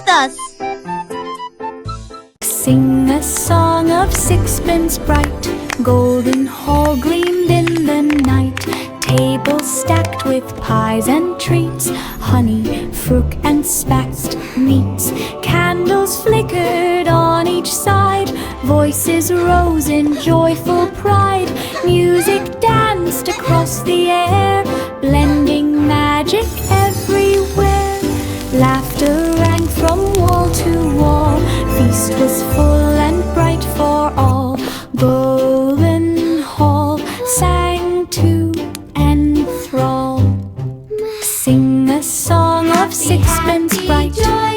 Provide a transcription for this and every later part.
with us. Sing a song of sixpence bright, golden hall gleamed in the night. Tables stacked with pies and treats, honey, fruit and spatched meats. Candles flickered on each side, voices rose in joyful pride. Music danced across the air, blending magic everywhere. Laughter rang from wall to wall, feast was full and bright for all. Golden Hall sang to enthrall. Sing a song of sixpence bright,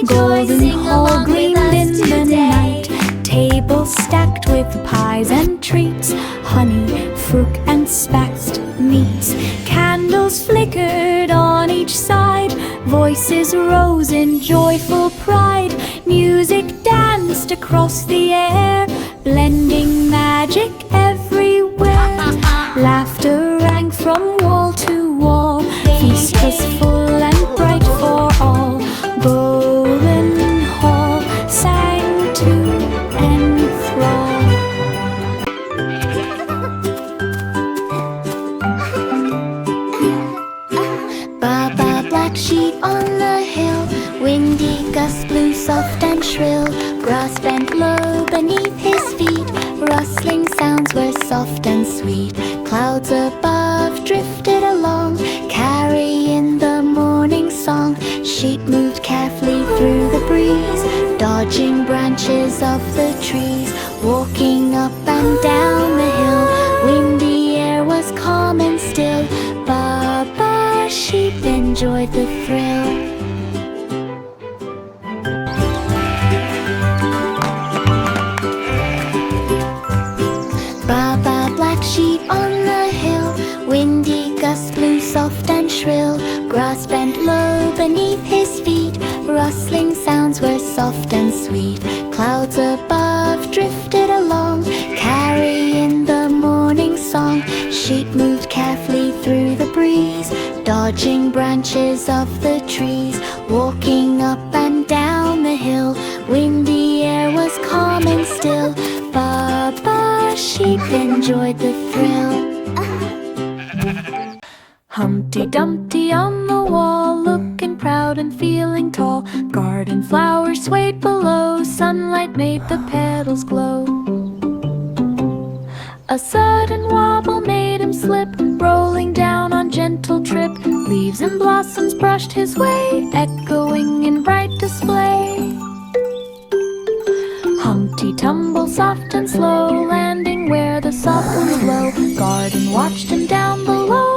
golden hall gleamed in the night. Tables stacked with pies and treats, honey, fruit and spatched meats. Candles flickered on each side, voices rose in joyful pride. Music danced across the air, blending magic everywhere. Laughter rang from wall to wall, feast was full and bright for all. Golden Hall sang to enthrall. Baba, black sheep on the hill, windy gusts blew soft and shrill. Grass bent low beneath his feet, rustling sounds were soft and sweet. Clouds above drifted along, carrying the morning song. Sheep moved carefully through the breeze, dodging branches of the trees. Walking up and down the hill, windy air was calm and still. Baba sheep enjoyed the thrill. Baba, black sheep on the hill, windy gusts blew soft and shrill. Grass bent low beneath his feet, rustling sounds were soft and sweet. Clouds above drifted along, carrying the morning song. Sheep moved carefully through the breeze, dodging branches of the trees. Walking up and down the hill, windy air was calm and still. Baba sheep enjoyed the thrill. Humpty Dumpty on the wall, looking proud and feeling tall. Garden flowers swayed below, sunlight made the petals glow. A sudden wobble made him slip, rolling down on gentle trip. Leaves and blossoms brushed his way, echoing in bright display. Humpty tumble soft and slow, landing where the soft winds blow. Garden watched him down below.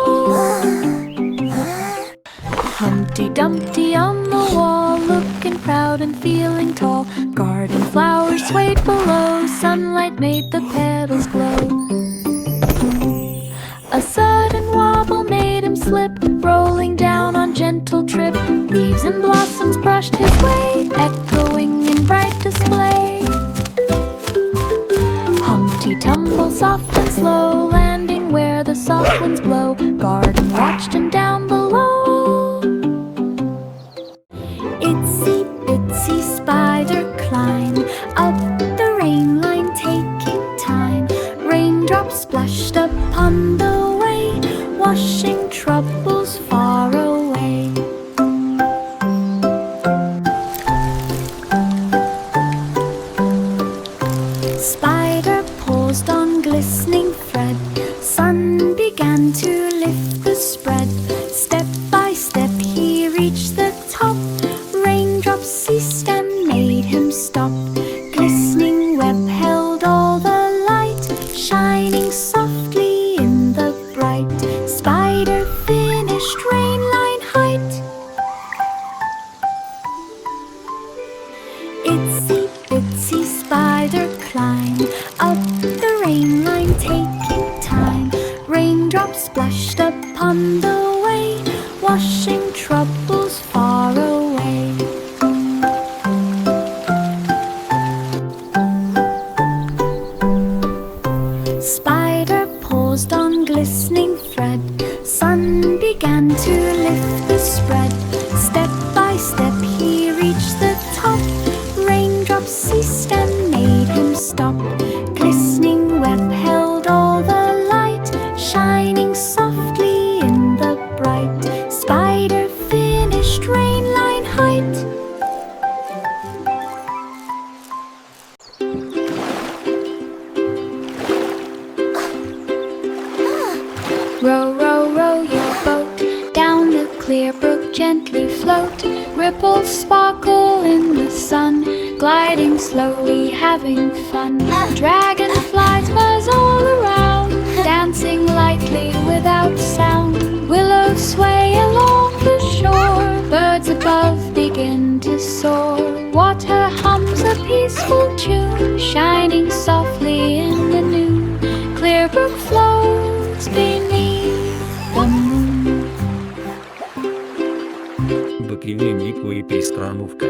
Humpty Dumpty on the wall, looking proud and feeling tall. Garden flowers swayed below, sunlight made the petals glow. A sudden wobble made him slip, rolling down on gentle trip. Leaves and blossoms brushed his way, echoing in bright display. Humpty tumble soft and slow, landing where the soft winds blow. Garden watched him down below. Itsy bitsy spider climb up the rain line, taking time. Raindrops splashed upon the way, washing troubles far away. Spider paused on glistening thread, sun began to lift the spread. Step by step he reached the top, raindrops ceased and made him stop. Glistening web held all the light, shining softly in the bright. Spider finished rain line height. Itsy bitsy spider climb up the rain line, taking time. Raindrops splashed upon the way, washing troubles far away. Spider paused on glistening thread, sun began to lift the spread. Step by step he reached the top, brook gently float. Ripples sparkle in the sun, gliding slowly, having fun. Dragonflies buzz all around, dancing lightly without sound. Willows sway along the shore, birds above begin to soar. Water hums a peaceful tune, shining softly in the noon. Clear brook floats beneath the moon. Быки Нику и Пискрамовка.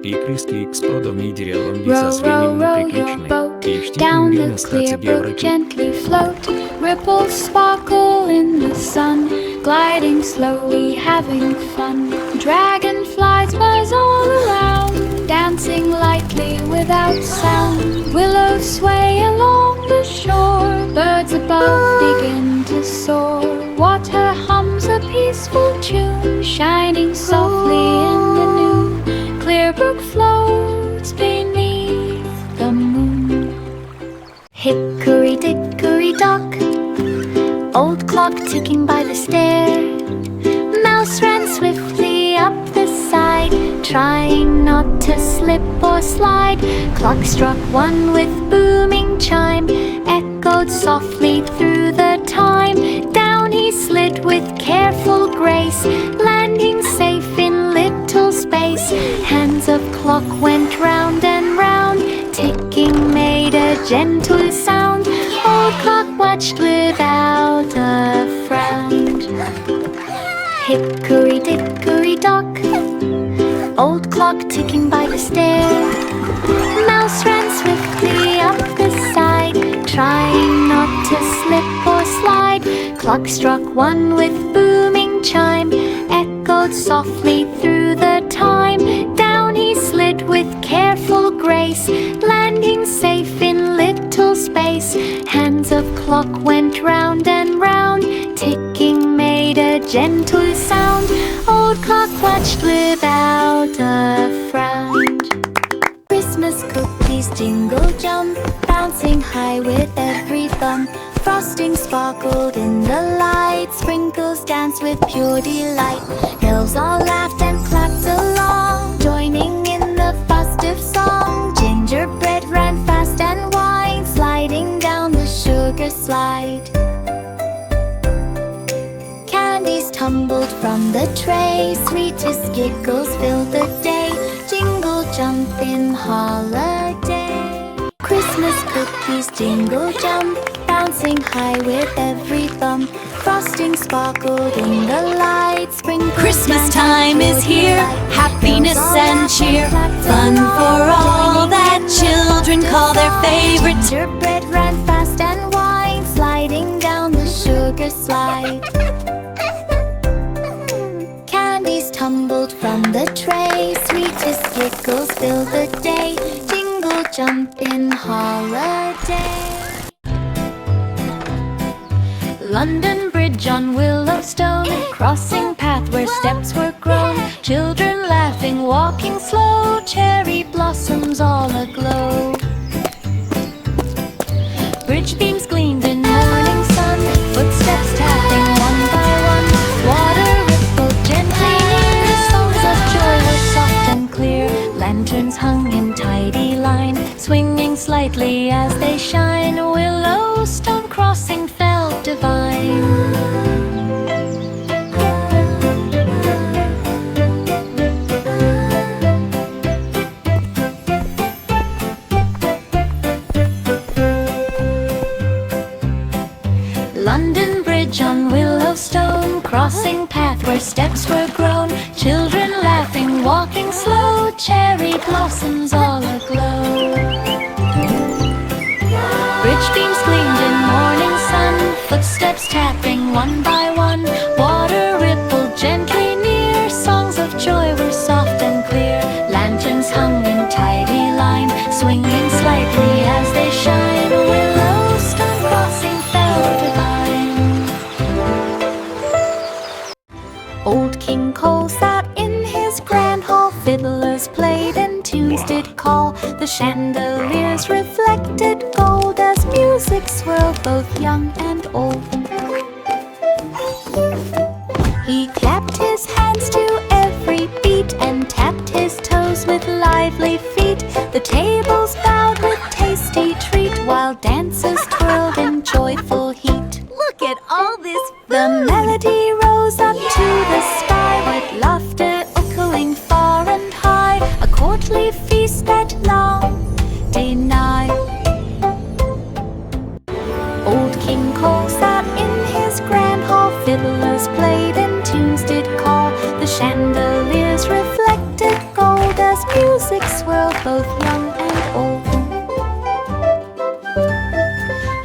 Икрыски Икс продавни деревом Row, виса с row, виним row your приключной. boat И в down степень the clear brook, евроки. gently float. Ripples sparkle in the sun, gliding slowly, having fun. Dragonflies buzz all around, dancing lightly without sound. Willows sway along the shore, birds above begin to soar. Water hums a peaceful tune, shining softly in the noon. Clear brook floats beneath the moon. Hickory dickory dock, old clock ticking by the stair. Mouse ran swiftly up the side, trying not to slip or slide. Clock struck one with booming chime, echoed softly through the time. Down he slid with careful grace, landing safe in little space. Hands of clock went round and round, ticking made a gentle sound. Old clock watched without a frown. Hickory dickory dock, old clock ticking by the stair. Mouse ran swiftly up the side, trying not to slip or slide. Clock struck one with booming chime, echoed softly through the time. Down he slid with careful grace, landing safe in little space. Hands of clock went round and round, ticking made a gentle sound. Old clock watched without a frown. Christmas cookies jingle jump, bouncing high with every thump. Frosting sparkled in the light, sprinkles danced with pure delight. Elves all laughed and clapped along, joining in the festive song. Gingerbread ran fast and wide, sliding down the sugar slide. Candies tumbled from the tray, sweetest giggles filled the day. Jingle jump in holiday. Christmas cookies jingle jump, bouncing high with every thump. Frosting sparkled in the light, sprinkles. Christmas time is here, happiness and cheer, fun for all that children call their favorite. Gingerbread ran fast and wide, sliding down the sugar slide. Candies tumbled from the tray, sweetest giggles filled the day. Jingle jump in holiday. London Bridge on Willowstone, crossing path where steps were grown. Children laughing, walking slow, cherry blossoms all aglow. Bridge beams gleamed in morning sun, footsteps tapping one by one. Water rippled gently near, songs of joy were soft and clear. Lanterns hung in tidy line, swinging slightly as they shine. Willowstone crossing felt divine. London Bridge on Willowstone, crossing path where steps were grown. Children laughing, walking slow, cherry blossoms all aglow. Bridge beams gleamed in morning sun, footsteps tapping one by one. Water rippled gently near, songs of joy were soft and clear. Lanterns hung in tidy line, swinging slightly as they shine. Willowstone crossing felt divine. Old King Cole sat in his grand hall, fiddlers played and tunes did call. The chandeliers reflected gold as music swirled both young and old. He clapped his his hands to every beat and tapped his toes with lively feet. The tables bowed with tasty treat while dancers twirled in joyful heat. Look at all this The melody rose up to the sky with laughter echoing far and high, a courtly feast that long denied. Old King Cole sat in his grand hall, fiddlers played and tunes did call. The chandeliers reflected gold as music swirled both young and old.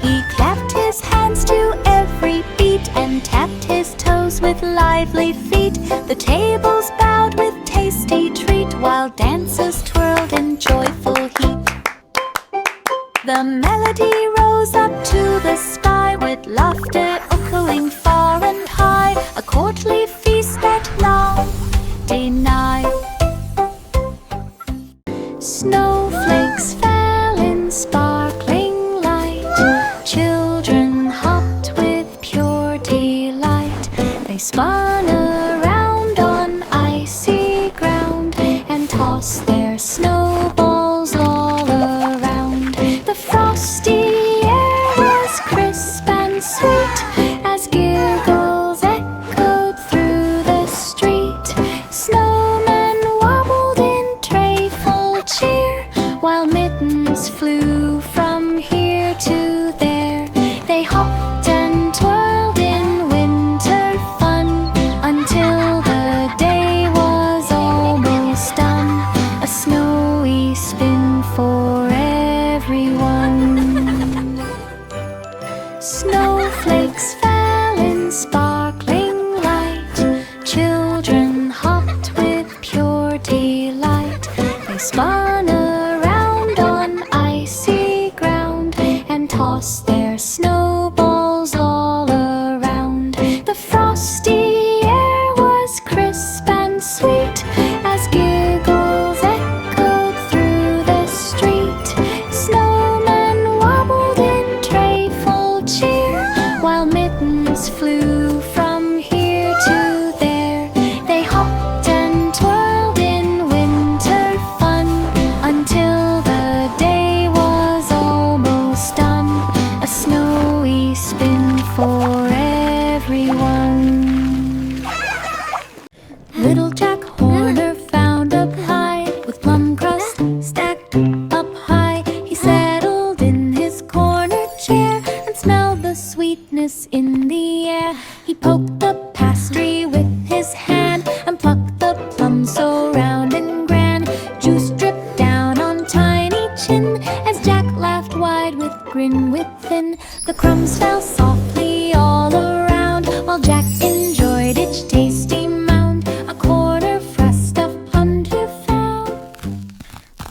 He clapped his hands to every beat and tapped his toes with lively feet. The tables bowed with tasty treat while dancers twirled in joyful heat. The melody rose up to the sky with laughter echoing far and high, a courtly feast that long denied. Snowflakes fell in sparkling light, children hopped with pure delight. They spun around on icy ground and tossed their snowballs all around. The frosty air was crisp and sweet as giggles echoed through the street. Snowmen wobbled in trayful cheer while mittens flew from here to there. They hopped and twirled in winter fun until the day was almost done, a snowy spin for everyone. Snowflakes fell in sparkling light, children hopped with pure delight. They spun around on icy ground and tossed their snowballs all around. The frosty air was crisp and sweet as giggles echoed through the street. Snowmen wobbled in trayful cheer while mittens flew from here to there. They hopped and twirled in winter fun until the day was almost done, a snowy spin for everyone. Little Jack Horner found a pie with plum crust stacked up high. He settled in his corner chair and smelled the sweetness in the air. He poked the pastry with his hand and plucked the plum so round and grand. Juice dripped down on tiny chin as Jack laughed wide with grin within. The crumbs fell softly all around while Jack enjoyed each tasty mound, a quarter thrust of plum to found.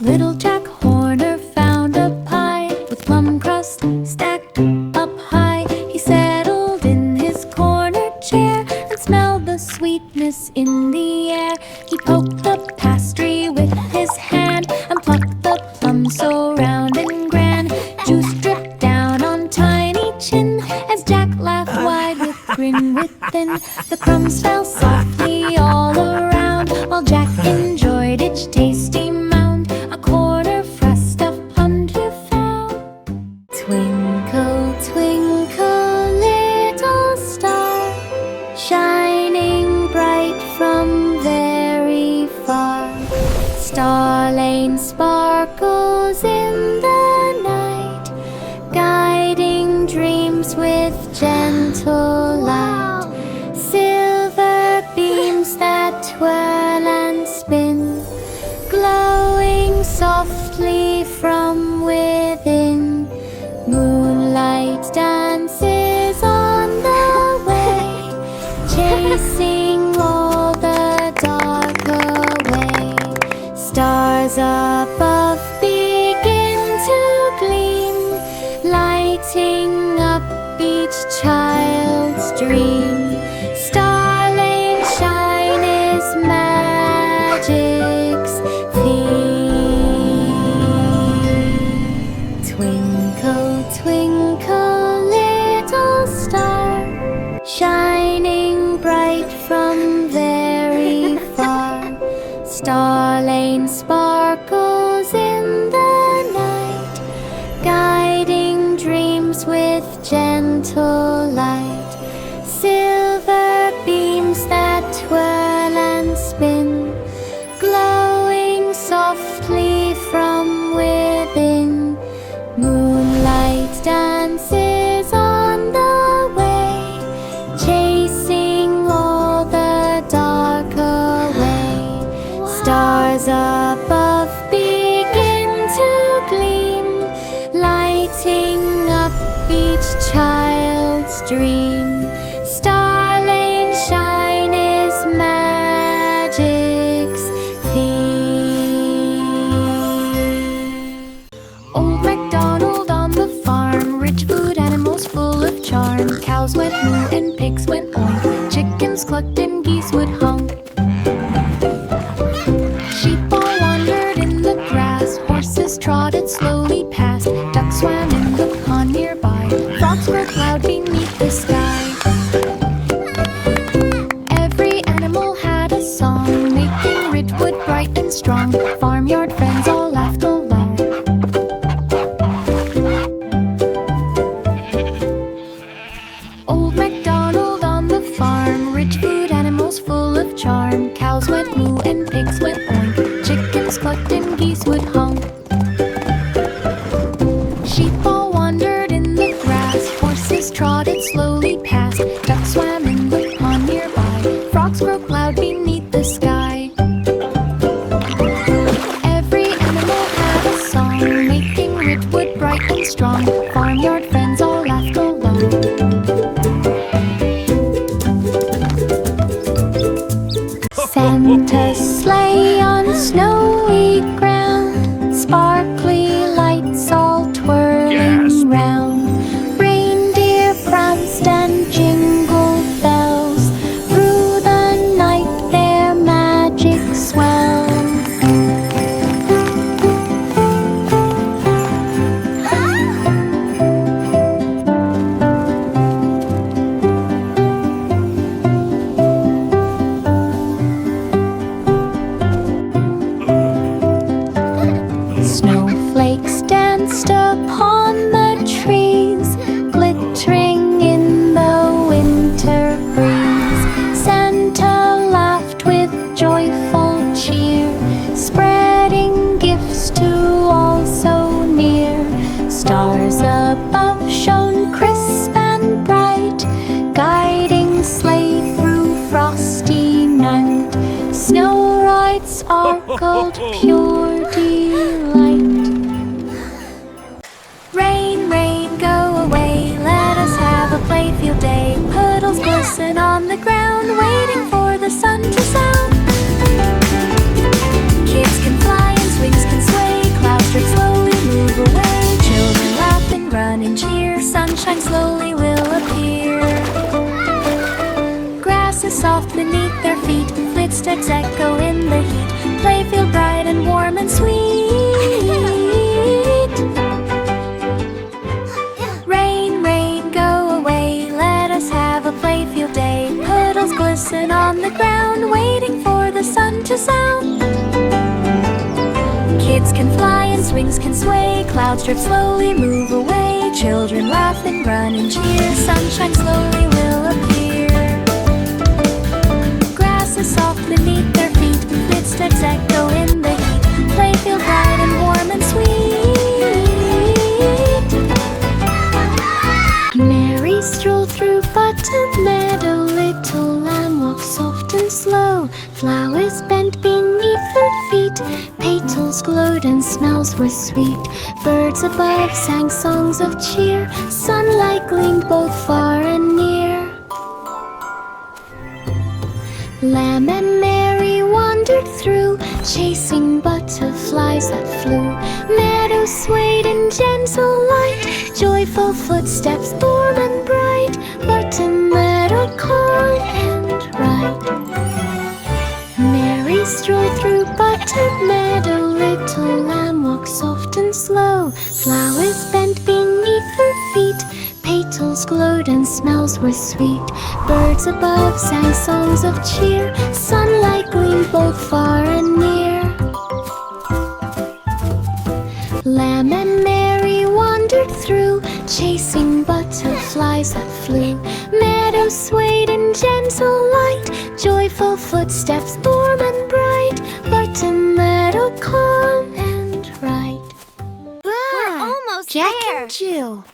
Little Jack Horner found a pie with plum crust stacked up high. He settled in his corner chair and smelled the sweetness in the air. He poked the pastry with his hand and plucked the plum so round and grand. Juice dripped down on tiny chin as Jack laughed wide with grin within. The crumbs fell softly all around while Jack enjoyed each tasty mound, a quarter thrust of plum to found. Twinkle, twinkle, little star, shining bright from very far. Star Lane sparkles in the night, guiding dreams with gentle light. Silver beams that twirl and spin, glowing softly from within. Moonlight dances on the way, chasing all the dark away. Stars above begin to gleam, lighting up each child's dream. Star Lane shine is magic's theme. Twinkle, twinkle, little star, shining bright from very Star lane sparkles in the night, guiding dreams with gentle light. Silver beams that twirl and spin, glowing softly from within. Moonlight dances on the way, chasing all the dark away. Stars above begin to gleam, lighting up each child's dream. Star lane shine is magic's theme. Old MacDonald on the farm, rich food animals full of charm. Cows went moo and pigs went oink, chickens clucked and geese would honk. Sheep all wandered in the grass, horses trotted slowly past, ducks swam in the pond nearby, frogs were cloud beneath the sky. Every animal had a song, making Ridgewood bright and strong. Farmyard friends all laughed along. Old MacDonald on the farm, rich food animals full of charm. Cows went moo and pigs went oink, chickens clucked and geese would honk. Sheep all wandered in the grass, horses trotted slowly past, ducks swam in the pond nearby, frogs croaked loud beneath the sky. Every animal had a song, making Ridgewood bright and strong. Farmyard friends all laughed along. Santa's sleigh on snowy ground, sparkly lights all twirling round. Reindeer pranced and jingled bells, through the night their magic swells. Snowflakes danced upon the trees, glittering in the winter breeze. Santa laughed with joyful cheer, spreading gifts to all so near. Stars above shone crisp and bright, guiding sleigh through frosty night. Snow white sparkled pure delight. Rain, rain, go away, let us have a playfield day. Puddles glisten on the ground, waiting for the sun to sound. Kids can fly and swings can sway, clouds drift slowly move away. Children laugh and run and cheer, sunshine slowly will appear. Grass is soft beneath their feet, footsteps echo in the heat. Playfield bright and warm and sweet. Rain, rain, go away, let us have a playfield day. Puddles glisten on the ground, waiting for the sun to sound. Kids can fly and swings can sway, clouds drift slowly move away. Children laugh and run and cheer, sunshine slowly will appear. Grass is soft beneath their feet, footsteps echo in the heat. Playfield bright and warm and sweet. Mary strolled through Button Meadow, little lamb walked soft and slow. Flowers bent beneath her feet, petals glowed and smells were sweet. Birds above sang songs of cheer, sunlight gleamed both far and near. Lamb and Mary wandered through, chasing butterflies that flew. Meadow swayed in gentle light, joyful footsteps warm and bright. Button Meadow calm and right. Mary strolled through Button Meadow, little lamb walked soft and slow. Flowers bent beneath her feet, petals glowed and smells were sweet. Birds above sang songs of cheer, sunlight gleamed both far and near. tinsel light, joyful footsteps warm and bright, button meadow calm and right. We're almost Jack there. and Jill.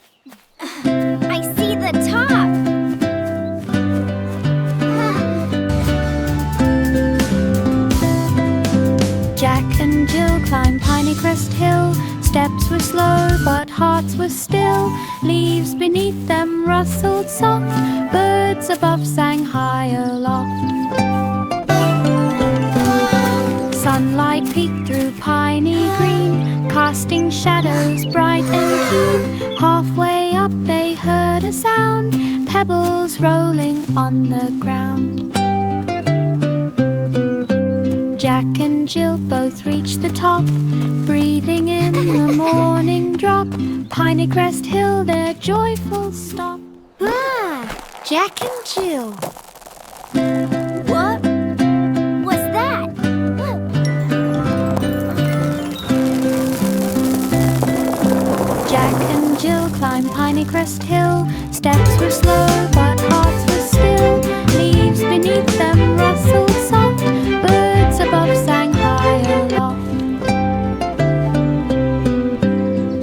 I see the top. Jack and Jill climbed Pineycrest Hill. Steps were slow, but hearts were still. Leaves beneath them rustled soft. Birds above sang high aloft. Sunlight peeked through piney green, casting shadows bright and keen. Halfway up they heard a sound, pebbles rolling on the ground. Jack and Jill both reached the top, breathing in the morning drop. Pineycrest Hill, their joyful stop. Jack and Jill. What was that? Jack and Jill climbed Pineycrest Hill. Steps were slow, but hearts were still. Leaves beneath them rustled soft. Birds above sang high aloft.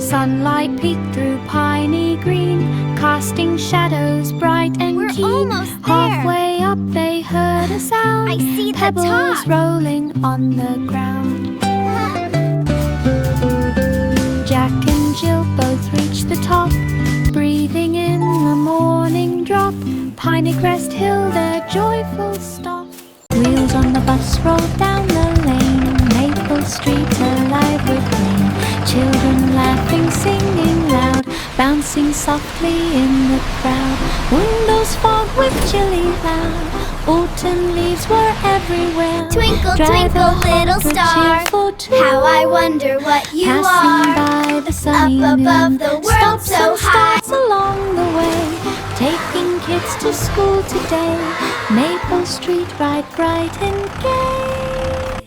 Sunlight peeked through piney green, casting shadows bright and We're keen. almost there. Halfway up they heard a sound, I see the pebbles top. rolling on the ground. Jack and Jill both reached the top, breathing in the morning drop. Pineycrest Hill, their joyful stop. Wheels on the bus rolled down the lane, Maple Street alive with rain. Children laughing, singing loud, bouncing softly in the crowd. Windows fogged with chilly cloud, autumn leaves were everywhere. Twinkle, Driver twinkle, little honked a star, cheerful tune. how I wonder what you Passing are. by the sunny Up above noon, the world stops so and high. starts along the way, taking kids to school today. Maple Street bright, bright and gay.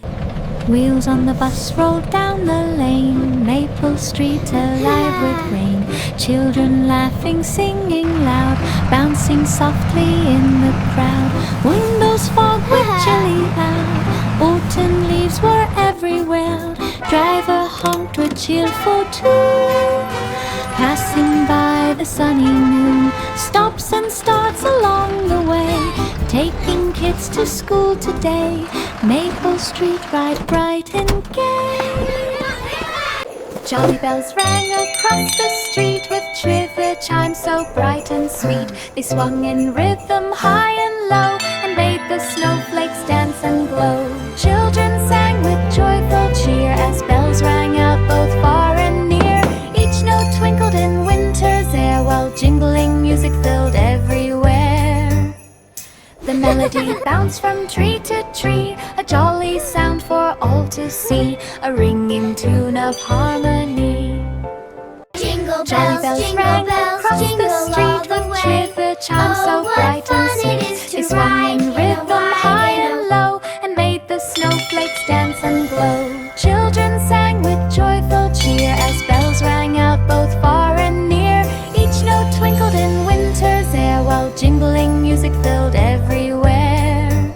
Wheels on the bus rolled down the lane, Maple Street alive with rain. Children laughing, singing loud, bouncing softly in the crowd. Windows fogged with chilly cloud, autumn leaves were everywhere. Driver honked with cheerful tune. Passing by the sunny noon, stops and starts along the way, taking kids to school today. Maple Street bright, bright and gay. Jolly bells rang across the street with trivia chimes so bright and sweet. They swung in rhythm high and low and made the snowflakes dance and glow. Children sang with joyful cheer as bells rang out both far and near. Each note twinkled in winter's air while jingling music filled everywhere. The melody bounced from tree to tree, a jolly sound for all to see, a ringing tune of harmony. Jingle Jolly bells jingle rang bells, across jingle the all street the with way. trivia chimes so what bright and fun it is sweet. to They swung ride in in a rhythm high wagon. and low and made the snowflakes dance and glow. Children sang with joyful cheer as bells rang out both far and near. Each note twinkled in winter's air while jingling music filled everywhere.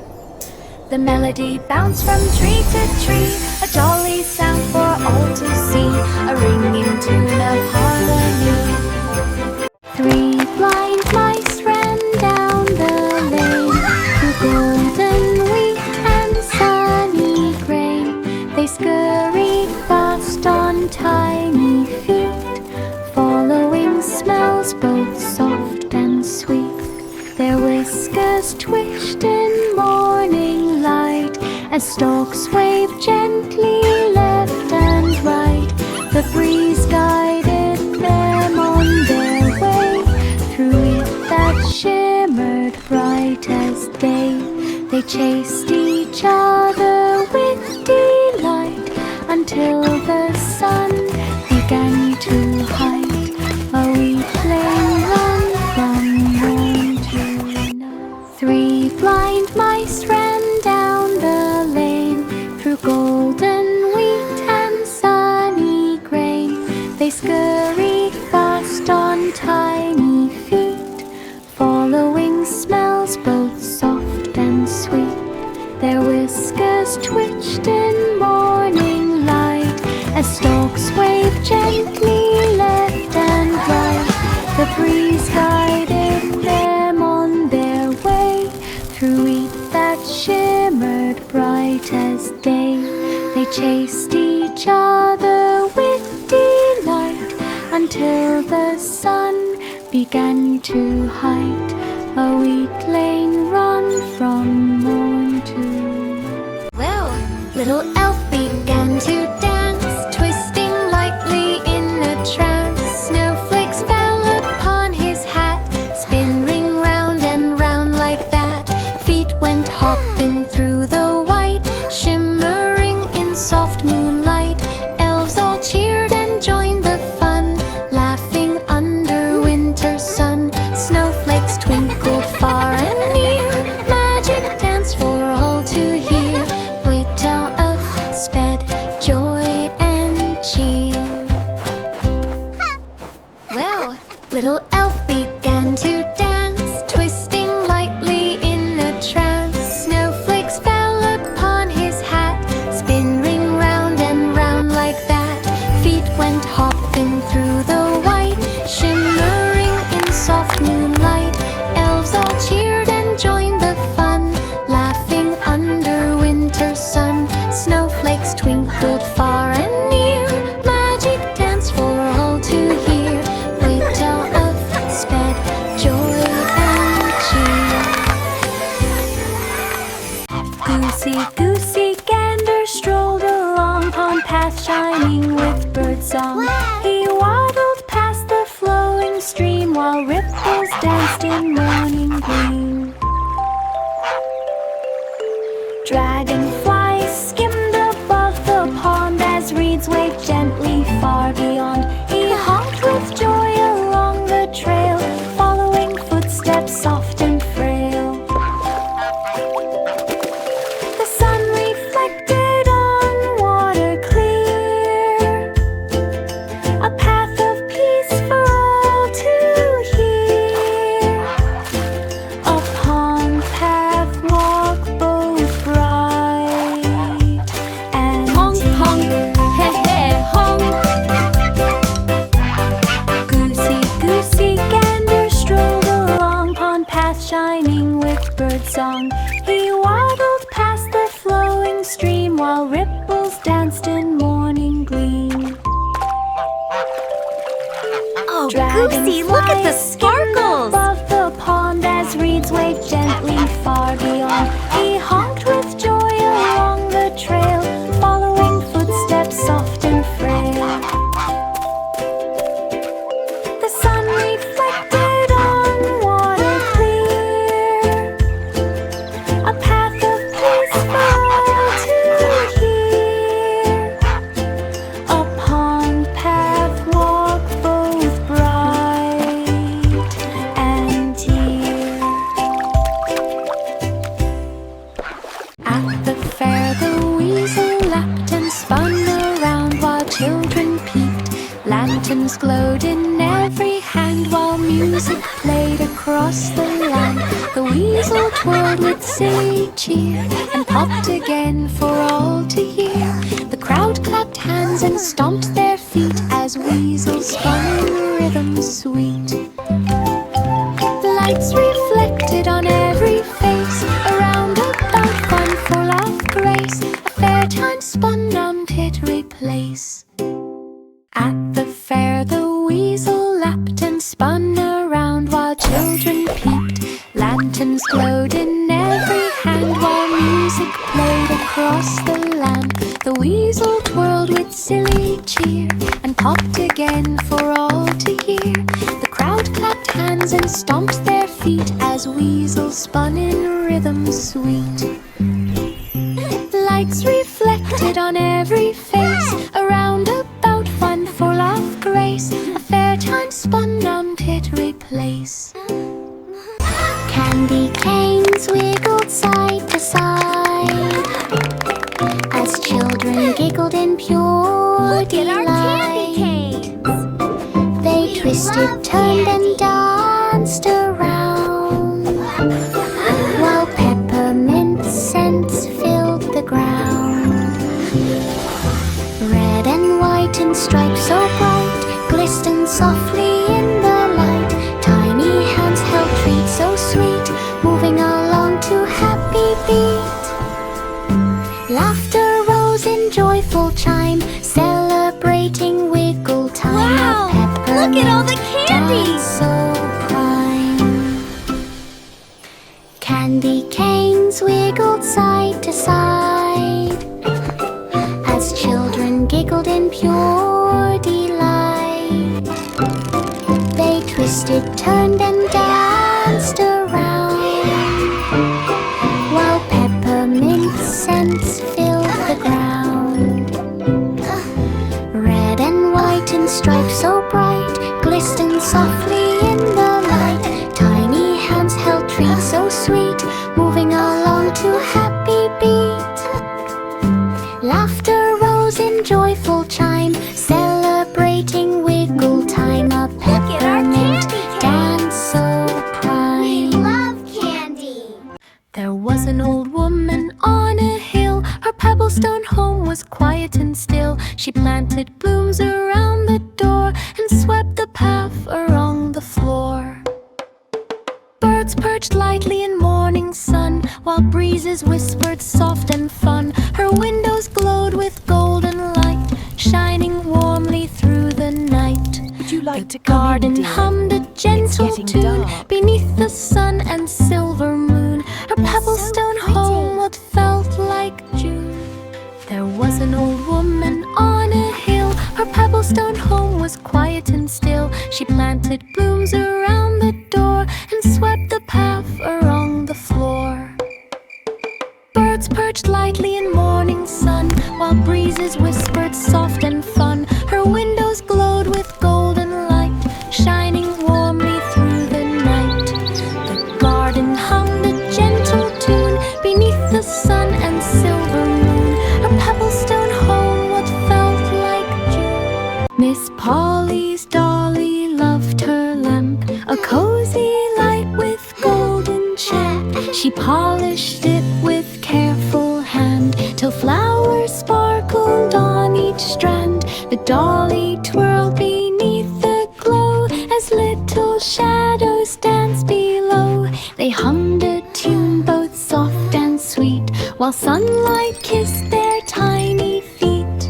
The melody bounced from tree to tree, a jolly sound for all to see, a ringing tune of harmony. 3 blind mice ran down the lane, through golden wheat and sunny grain. They scurried fast on tiny feet, following smells both soft and sweet. Their whiskers twitched in morning light as stalks waved gently left and right. The breeze guided them on their way through wheat that shimmered bright as day. They chased each other with delight until the sun began to hide. A wheat lane run from morn to night. 3 blind mice ran down the lane through golden wheat and sunny grain. They scurried fast on tiny feet, following smells both soft drenched in morning light, as stalks wave gently left and right. The breeze guided them on their way through wheat that shimmered bright as day. They chased each other with delight until the sun began to hide. A weakling run from morn to... Well, little elf began to dance, twisting lightly in a trance. Snowflakes fell upon his hat, spinning round and round like that. Feet went hopping through the white, shimmering in soft moonlight. Elves all cheered and joined the fun, laughing under winter's sun. Snowflakes twinkled far and near, magic dance for all to hear. Little elf sped joy and cheer. Well, little elf began to dance, twisting lightly in a trance. Snowflakes fell upon his hat, spinning round and round like that. Feet went hopping through the white, shimmering in soft moonlight. Elves all cheered and joined the fun, laughing under winter's sun. Snowflakes twinkled far and near, magic dance for all to hear. Little elf sped joy and cheer. Goosey, goosey, gander strolled along pond path shining with birdsong. He waddled past the flowing stream while ripples danced in morning gleam. Dragonflies skimmed above the pond as reeds waved gently far beyond. He hopped with joy along the trail, following footsteps soft and frail. The sun reflected on water clear, a path of peace for all to hear. A pond path walk both bright and Honk, honk, dear. he he, honk. Goosey, goosey, gander strolled along pond path shining with birdsong. He waddled past the flowing stream while ripples danced in morning gleam. Oh, Goosey, look at the sparkles! Above the pond as reeds waved gently far beyond. He honked with joy along the trail, following footsteps soft and frail. The sun reflected on water clear, a path of peace for all to hear. A pond path walk both bright and dear. At the fair the weasel lapped and spun around while children peeped. Lanterns glowed in every hand while music played across the land. The weasel twirled with silly cheer and popped again for all to hear. The crowd clapped hands and stomped their feet as weasels spun in rhythm sweet. Lights reflected on every face, a roundabout fun full of grace, a fair time spun on Pittery Place. At the fair the weasel lapped and spun around while children peeped. Lanterns glowed in every hand while music played across the land. The weasel twirled with silly cheer and popped again for all to hear. The crowd clapped hands and stomped their feet as weasels spun in rhythm sweet. Lights reflected on every face, a roundabout fun full of grace, a fair time spun on Pittery Place. Candy canes wiggled side to side as children giggled in pure delight. They twisted, turned, and danced around while peppermint scents filled the ground. and stripes so bright glisten softly in the light. Tiny hands held treats so sweet, moving along to happy beat. Laughter rose in joyful chime, celebrating wiggle time. Wow! A peppermint Look at all the candy! dance so prime. Candy canes wiggled side to side as children giggled in pure delight. They twisted, turned, and danced around, while peppermint scents filled the ground. Red and white in stripes so bright glisten softly in the light. Tiny hands held treats so sweet, moving along to happy beat. Laughter rose in joyful chime, celebrating wiggle time. A peppermint dance so prime. Love candy! There was an old woman on a hill. Her pebblestone home was quiet and still. She planted blooms around the door and swept the path along the floor. Birds perched lightly in morning sun, while breezes whispered soft and fun. Her windows glowed with golden light, shining warmly through the night. Would you like to The come garden in, dear? hummed a gentle getting tune dark. beneath the sun and silver moon. Her pebblestone home what felt like June. There was an old woman on a hill. Her pebblestone home was quiet and still. She planted blooms around the door and swept the path along the floor. Birds perched lightly in morning sun, while breezes whispered soft and fun. Her windows glowed with golden light, shining warmly through the night. The garden hummed a gentle tune beneath the sun and silver moon. Her pebblestone home what felt like June. Miss Polly's dolly loved her lamp, a cozy light with golden champ. She polished it with careful hand till flowers sparkled on each strand. The dolly twirled beneath the glow as little shadows danced below. They hummed a tune both soft and sweet, while sunlight kissed their tiny feet.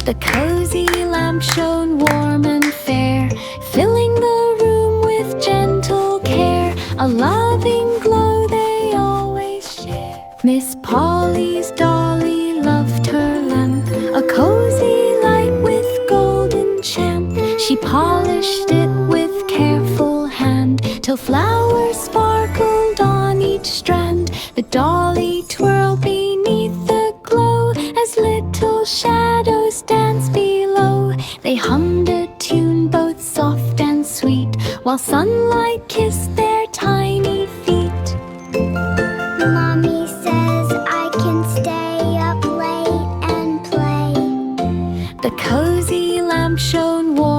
The cozy lamp shone warm and fair, filling the room with gentle care. A loving glow they always share. Miss Polly's dolly loved her lamp, a cozy light with golden champ. She polished it with careful hand till flowers sparkled on each strand. The dolly twirled beneath the glow as little shadows danced below. They hummed a tune both soft and sweet, while sunlight kissed their tiny feet. Mommy says I can stay up late and play. The cozy lamp shone warm